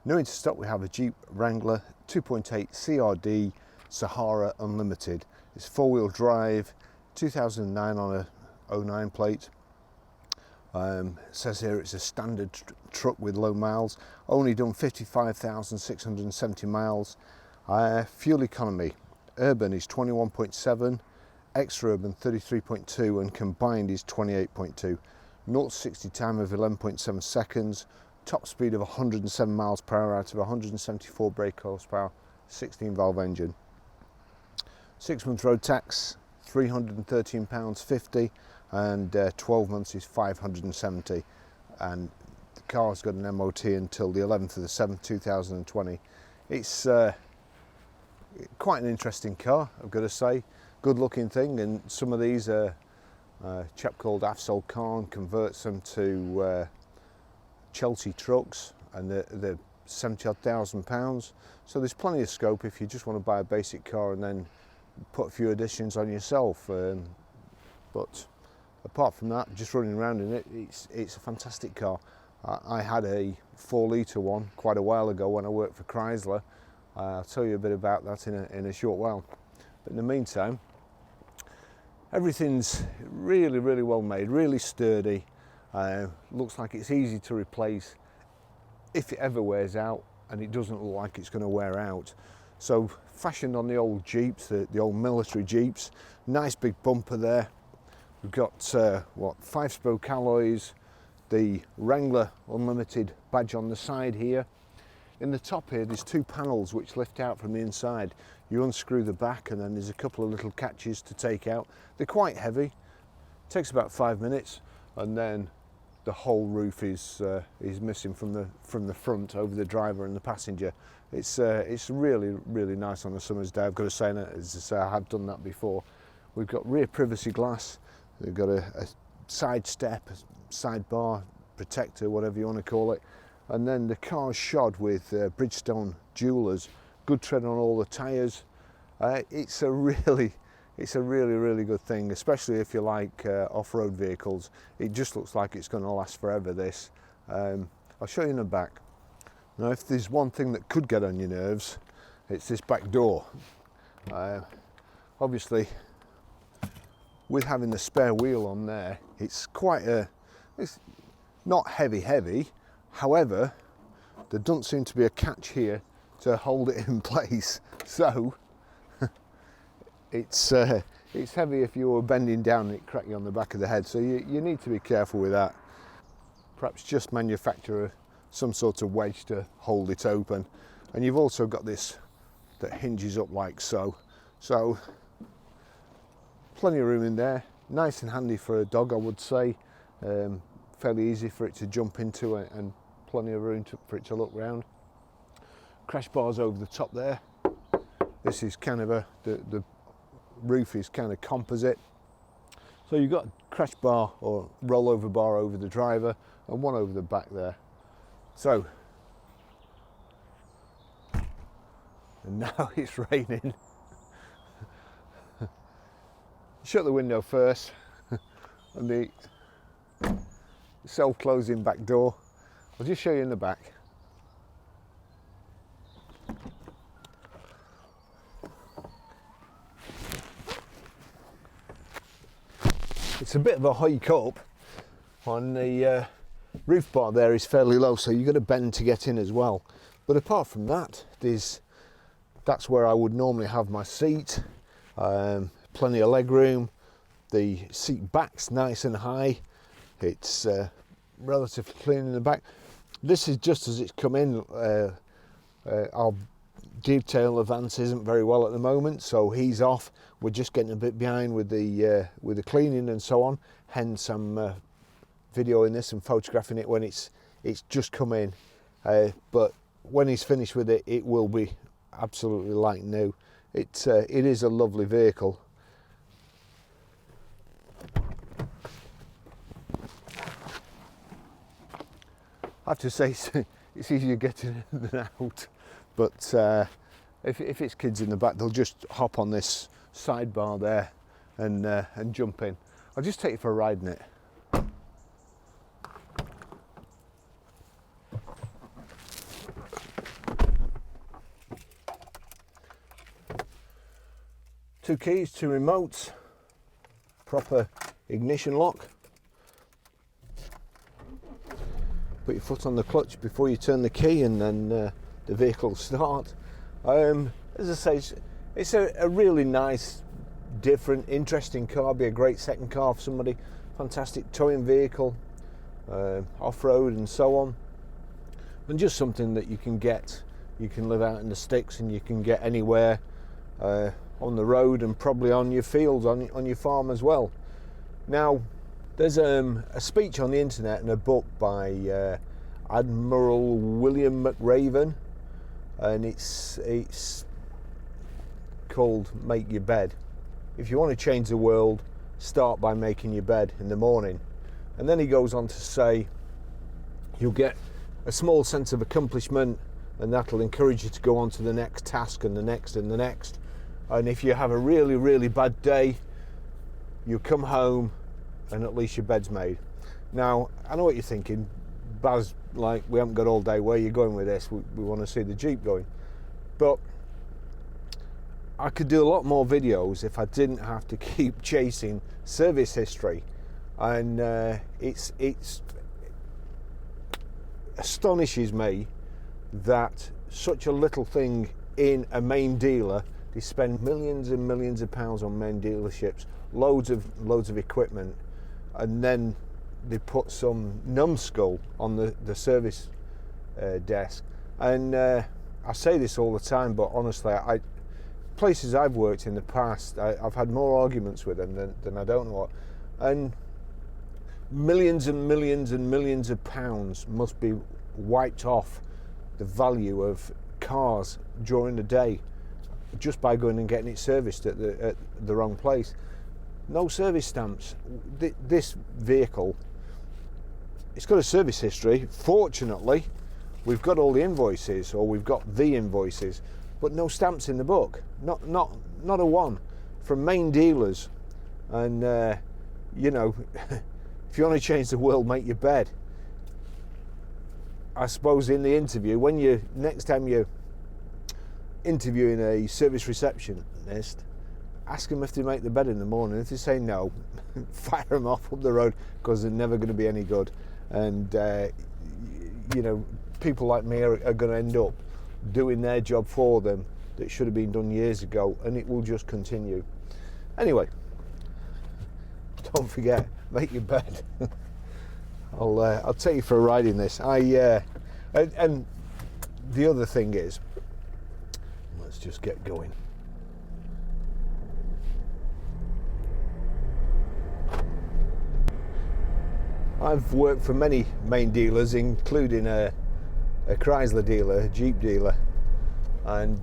New into stock we have a Jeep Wrangler 2.8 CRD Sahara Unlimited. It's four-wheel drive, 2009 on a 09 plate. It says here it's a standard truck with low miles, only done 55,670 miles. Fuel economy, urban is 21.7, extra urban 33.2, and combined is 28.2. 0 to 60 time of 11.7 seconds, top speed of 107 miles per hour out of 174 brake horsepower, 16 valve engine. 6 month road tax, £313.50, and 12 months is 570, and the car's got an MOT until the 11th of the 7th 2020. It's quite an interesting car, I've got to say. Good looking thing, and some of these a chap called Afsol Khan converts them to Chelsea trucks, and they're £70,000, so there's plenty of scope if you just want to buy a basic car and then put a few additions on yourself. But apart from that, just running around in it, it's a fantastic car. I had a 4 litre one quite a while ago when I worked for Chrysler. I'll tell you a bit about that in a short while. But in the meantime, everything's really well made, really sturdy. Looks like it's easy to replace if it ever wears out, and it doesn't look like it's going to wear out. So fashioned on the old Jeeps, the old military Jeeps. Nice big bumper there. We've got 5-spoke alloys, the Wrangler Unlimited badge on the side here. In the top here there's 2 panels which lift out from the inside. You unscrew the back and then there's a couple of little catches to take out. They're quite heavy, takes about 5 minutes, and then the whole roof is missing from the front over the driver and the passenger. It's really nice on a summer's day, I've got to say, and as I say, I have done that before. We've got rear privacy glass, we've got a side step, a side bar, protector, whatever you want to call it, and then the car's shod with Bridgestone Duellers, good tread on all the tyres. It's a really good thing, especially if you like off-road vehicles. It just looks like it's going to last forever, this. I'll show you in the back. Now, if there's one thing that could get on your nerves, it's this back door. Obviously, with having the spare wheel on there, it's it's not heavy. However, there doesn't seem to be a catch here to hold it in place. So it's heavy. If you were bending down, it crack you on the back of the head. So you need to be careful with that. Perhaps just manufacture some sort of wedge to hold it open. And you've also got this that hinges up like so. So plenty of room in there. Nice and handy for a dog, I would say. Fairly easy for it to jump into it, and plenty of room for it to look round. Crash bars over the top there. This is kind of the roof is kind of composite. So you've got a crash bar or rollover bar over the driver and one over the back there. So, and now it's raining. Shut the window first, and the self-closing back door. I'll just show you in the back. It's a bit of a hike up on the roof bar there is fairly low, so you've got to bend to get in as well. But apart from that, that's where I would normally have my seat. Plenty of leg room. The seat back's nice and high. It's relatively clean in the back. This is just as it's come in. Our detail advance isn't very well at the moment, so he's off. We're just getting a bit behind with the cleaning and so on. Hence, I'm videoing this and photographing it when it's just come in. But when he's finished with it, it will be absolutely like new. It is a lovely vehicle. I have to say it's easier getting in than out, but if it's kids in the back, they'll just hop on this sidebar there and jump in. I'll just take you for a ride in it. 2 keys, 2 remotes, proper ignition lock. Put your foot on the clutch before you turn the key, and then the vehicle will start. As I say, it's a really nice, different, interesting car. Be a great second car for somebody. Fantastic towing vehicle, off-road and so on. And just something that you can get. You can live out in the sticks, and you can get anywhere on the road, and probably on your fields, on your farm as well. Now, there's a speech on the internet and a book by Admiral William McRaven, and it's called Make Your Bed. If you want to change the world, start by making your bed in the morning. And then he goes on to say you'll get a small sense of accomplishment, and that'll encourage you to go on to the next task, and the next, and the next. And if you have a really, really bad day, you come home and at least your bed's made. Now, I know what you're thinking, Baz, like, we haven't got all day, where are you going with this? We want to see the Jeep going. But I could do a lot more videos if I didn't have to keep chasing service history. And it's astonishes me that such a little thing in a main dealer, they spend millions and millions of pounds on main dealerships, loads of equipment, and then they put some numbskull on the service desk. And I say this all the time, but honestly, places I've worked in the past, I've had more arguments with them than I don't know what. And millions and millions and millions of pounds must be wiped off the value of cars during the day just by going and getting it serviced at the wrong place. No service stamps. This vehicle, it's got a service history. Fortunately, we've got all the invoices, or we've got the invoices, but no stamps in the book. Not a one from main dealers. And you know, if you want to change the world, make your bed. I suppose in the interview, next time you're interviewing a service receptionist, ask them if they make the bed in the morning. If they say no, fire them off up the road, because they're never going to be any good. And you know, people like me are going to end up doing their job for them that should have been done years ago, and it will just continue. Anyway, don't forget, make your bed. I'll take you for a ride in this. And the other thing is, let's just get going. I've worked for many main dealers, including a Chrysler dealer, a Jeep dealer, and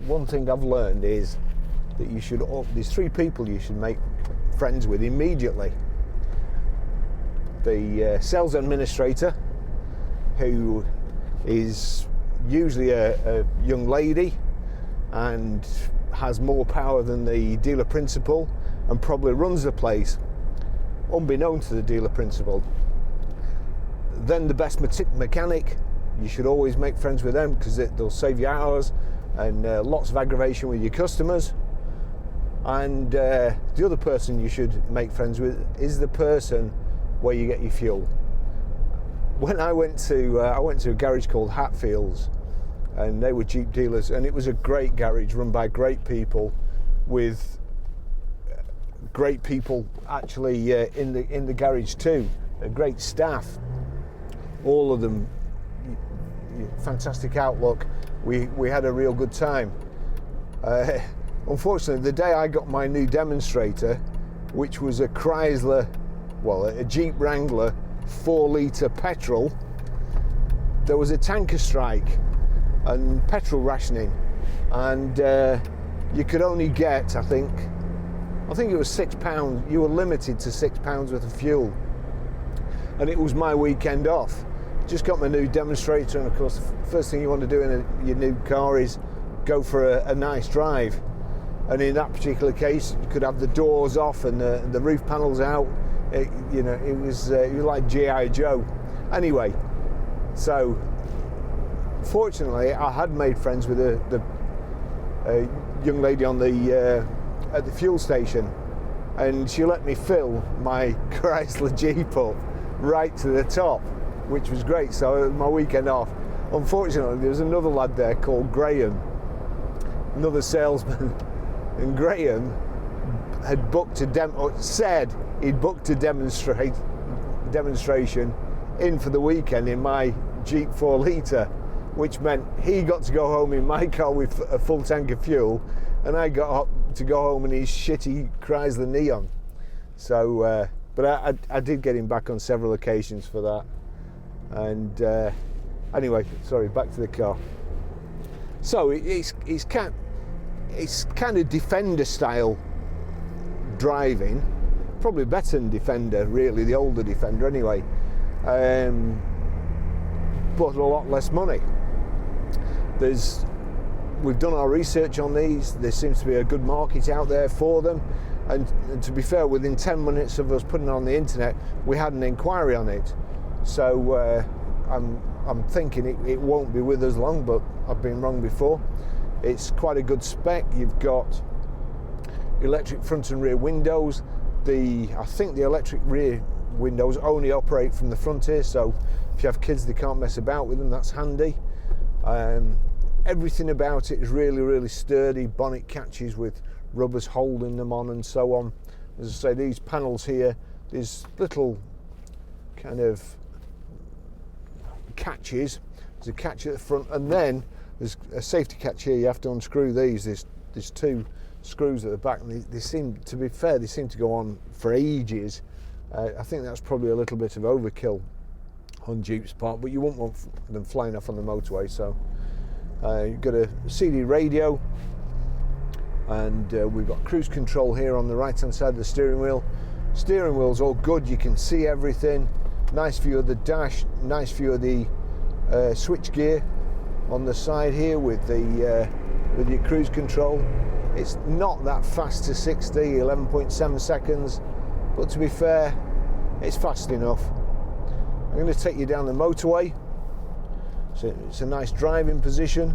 one thing I've learned is that there's 3 people you should make friends with immediately. The sales administrator, who is usually a young lady and has more power than the dealer principal, and probably runs the place unbeknown to the dealer principal. Then the best mechanic, you should always make friends with them, because they'll save you hours and lots of aggravation with your customers. And the other person you should make friends with is the person where you get your fuel. When I went to a garage called Hatfields, and they were Jeep dealers, and it was a great garage run by great people, with great people actually in the garage too, a great staff, all of them, fantastic outlook. We had a real good time. Unfortunately, the day I got my new demonstrator, which was a Chrysler, a Jeep Wrangler 4-litre petrol, there was a tanker strike and petrol rationing, and you could only get, I think it was £6. You were limited to £6 worth of fuel, and it was my weekend off. Just got my new demonstrator, and of course the first thing you want to do in your new car is go for a nice drive. And in that particular case, you could have the doors off and the roof panels out. It was like G.I. Joe. Anyway, so fortunately I had made friends with a young lady on the at the fuel station, and she let me fill my Chrysler Jeep up right to the top, which was great. So my weekend off. Unfortunately, there was another lad there called Graham, another salesman, and Graham had booked said he'd booked a demonstration in for the weekend in my Jeep 4 litre, which meant he got to go home in my car with a full tank of fuel, and I got to go home in his shitty Chrysler Neon. So, but I did get him back on several occasions for that. And anyway, sorry, back to the car. So it's kind of Defender style driving, probably better than Defender, really, the older Defender anyway, but a lot less money. We've done our research on these. There seems to be a good market out there for them, and to be fair, within 10 minutes of us putting it on the internet, we had an inquiry on it. So I'm thinking it won't be with us long, but I've been wrong before. It's quite a good spec. You've got electric front and rear windows. I think the electric rear windows only operate from the front here, so if you have kids they can't mess about with them, that's handy. Everything about it is really, really sturdy. Bonnet catches with rubbers holding them on and so on. As I say, these panels here, there's little kind of catches. There's a catch at the front, and then there's a safety catch here. You have to unscrew these. There's two screws at the back, and they seem, to be fair, they seem to go on for ages. I think that's probably a little bit of overkill on Jeep's part, but you wouldn't want them flying off on the motorway. So you've got a CD radio, and we've got cruise control here on the right hand side of the steering wheel. Steering wheel's all good, you can see everything. Nice view of the dash, nice view of the switch gear on the side here with your cruise control. It's not that fast to 60, 11.7 seconds, but to be fair, it's fast enough. I'm going to take you down the motorway. So it's a nice driving position.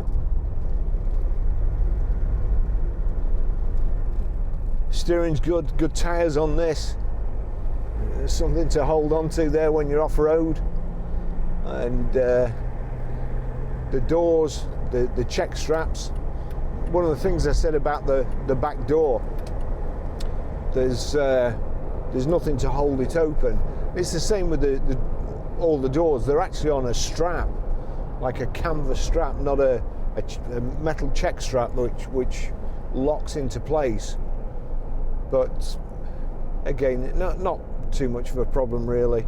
Steering's good tyres on this. There's something to hold on to there when you're off-road. And the doors, the check straps. One of the things I said about the back door, there's nothing to hold it open. It's the same with all the doors. They're actually on a strap, like a canvas strap, not a metal check strap which locks into place. But again, not too much of a problem really.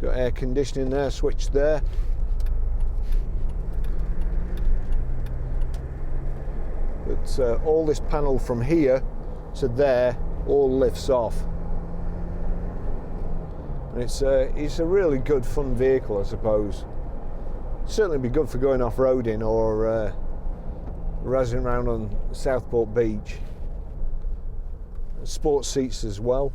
Got air conditioning there, switch there. But all this panel from here to there all lifts off. And it's a really good fun vehicle, I suppose. Certainly be good for going off-roading or razzing around on Southport Beach. Sports seats as well.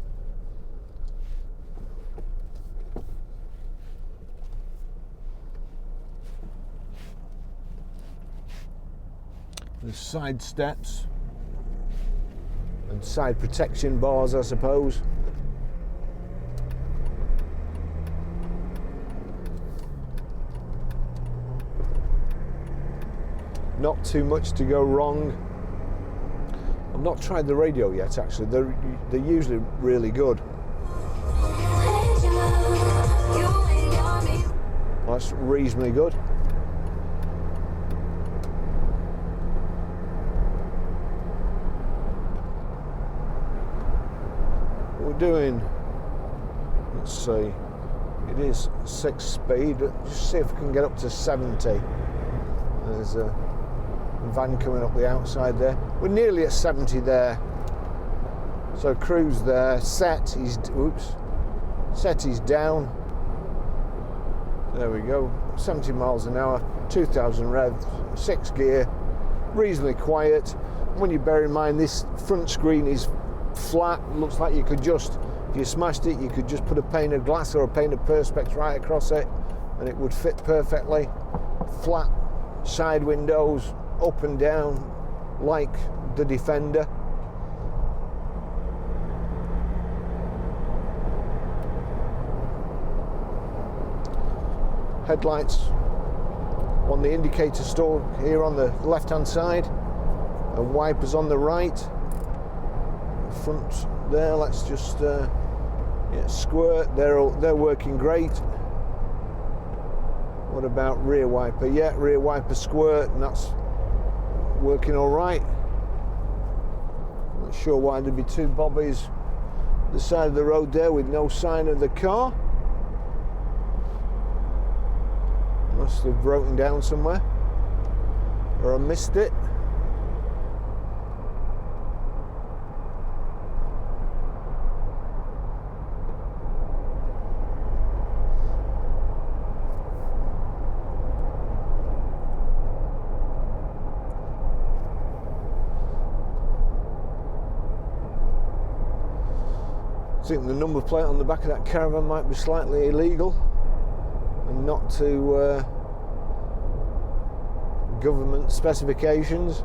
There's side steps and side protection bars, I suppose. Not too much to go wrong. I've not tried the radio yet, actually. They're usually really good. That's reasonably good. What we're doing, let's see, it is 6 speed. Let's see if we can get up to 70. There's a van coming up the outside there. We're nearly at 70 there. So cruise there, set is down. There we go, 70 miles an hour, 2000 revs, 6 gear, reasonably quiet. When you bear in mind this front screen is flat, looks like you could just, if you smashed it, you could just put a pane of glass or a pane of perspex right across it and it would fit perfectly. Flat side windows, up and down, like the Defender. Headlights on the indicator store here on the left hand side, and wipers on the right. Front there, let's just squirt. They're working great. What about rear wiper? Yeah, rear wiper squirt, and that's working all right. Not sure why there'd be two bobbies the side of the road there with no sign of the car. Must have broken down somewhere, or I missed it. I think the number plate on the back of that caravan might be slightly illegal and not to government specifications.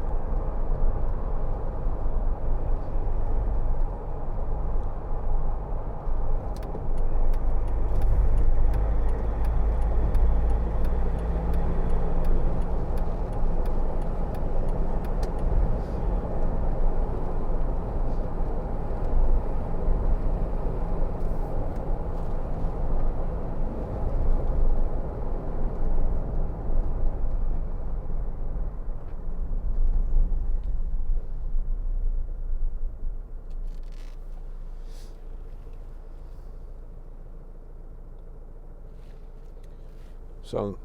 So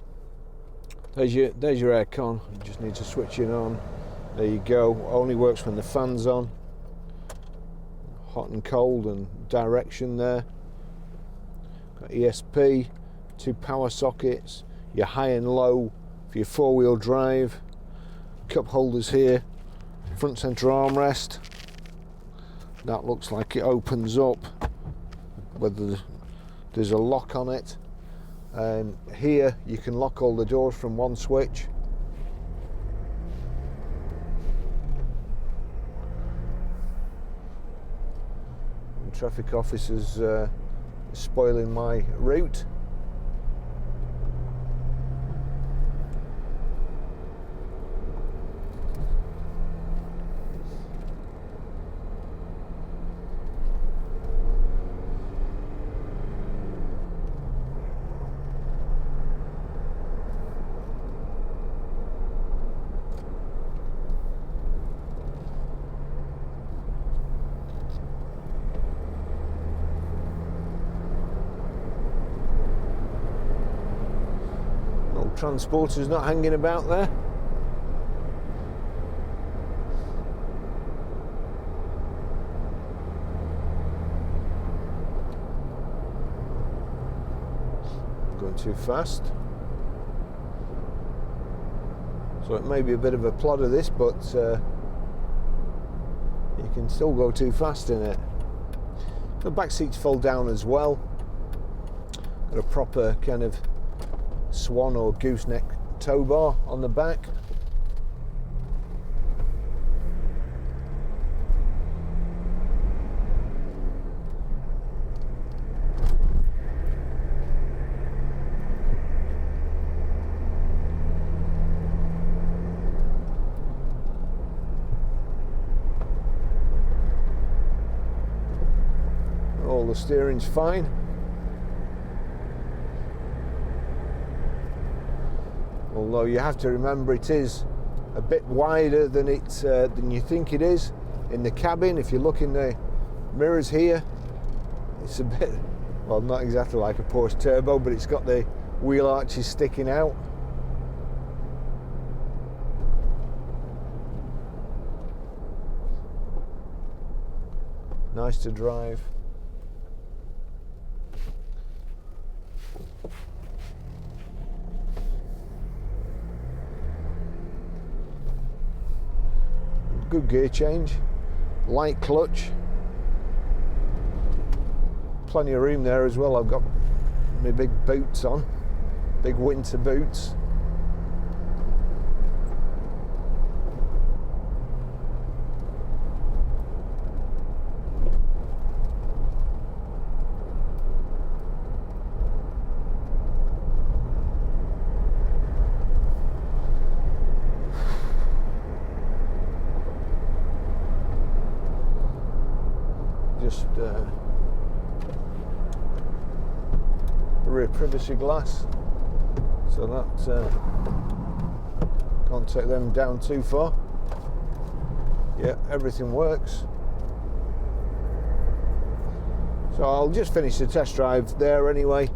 there's your aircon. You just need to switch it on. There you go. Only works when the fan's on. Hot and cold and direction there. Got ESP, two power sockets, your high and low for your four-wheel drive. Cup holders here. Front center armrest. That looks like it opens up. Whether there's a lock on it. And here you can lock all the doors from one switch. The traffic officer's spoiling my route. Transporter's not hanging about there. Going too fast. So it may be a bit of a plodder this, but you can still go too fast in it. The back seats fold down as well. Got a proper kind of swan or gooseneck tow bar on the back. All the steering's fine. Although you have to remember it is a bit wider than than you think it is in the cabin. If you look in the mirrors here, it's a bit, well, not exactly like a Porsche Turbo, but it's got the wheel arches sticking out. Nice to drive. Good gear change, light clutch, plenty of room there as well. I've got my big boots on. big winter boots. Just rear privacy glass, so that can't take them down too far. Yeah, everything works. So I'll just finish the test drive there anyway.